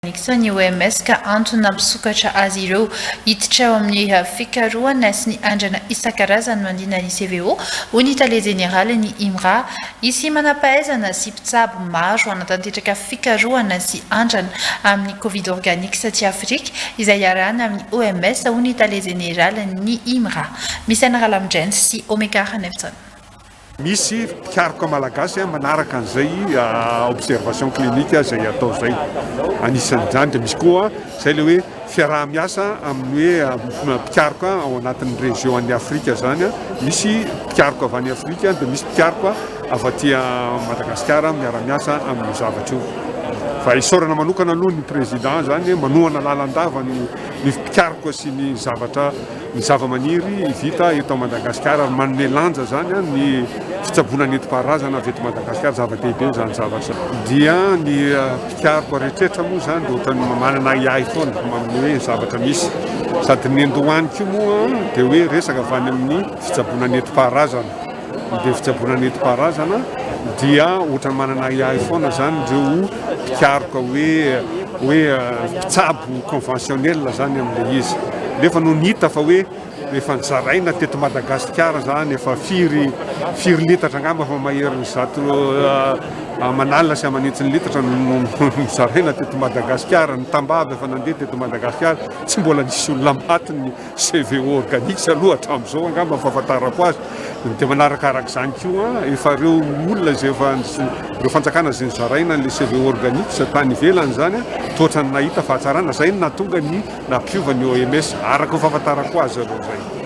Ny OMS ka antony nampisokatra azy ireo hiditra ao amin'ny fikarohana sy ny andrana isan-karazany mandina ny CVO ho ny Tale Général ny IMRA isy manampahaizana sy mpitsabo maro anatanteraka fikarohana sy andrana amin'ny Covid organique saty Afrika izay arahana amin'ny OMS ho ny Tale Général ny IMRA. Misy Anaralamindrens sy Omega Hanefton. Misy mpikaroka malagasy manaraka an'izay observation clinique izay atao zay. Anisan'izany dia misy koa izay le hoe fiaraha-miasa amin'ny hoe mpikaroka ao anatin'ny région an'i Afrika zany. Misy mpikaroka avy any Afrika dia misy mpikaroka avy aty Madagasikara miara-miasa amin'ny zavatra io. Fa isaorana manokana aloha ny président zany manohana lalandava ny mpikaroka sy ny zava-maniry vita eto Madagasikara manome lanja zany ny fitsaboana nentim-paharazana avy eto Madagasikara zava-dehibe zany zavatra. Dia ny mpikaroka rehetrarehetra moa zany dia ohatrany manana iay foana manome zavatra misy. Sady ny andohaniko moa dia hoe resaka avy any amin'ny fitsaboana nentim-paharazana. Dia fitsaboana nentim-paharazana dia ohatrany manana iay foana zany ireo mpikaroka hoe mpitsabo conventionnel zany amin'ilay izy. Nefa no nita fa hoe efa nizaraina teto Madagasikara zany efa firy litatra angamba fa maherin'ny zato manalina sy amanitsy litatra no nizaraina teto Madagasikara. Ny tambavy efa nandeha teto Madagasikara tsy mbola nisy olona maty ny CVO organique aloha hatramin'izao angamba fahafantarako azy. Dia manarakarak' izany koa efa ireo olona izay ireo fanjakana izay nizaraina ny CVO organique sy tany ivelany zany toa ohatrany nahita fahatsarana zay nahatonga ny nampiova ny OMS araka fahafantarako azy aloha zay.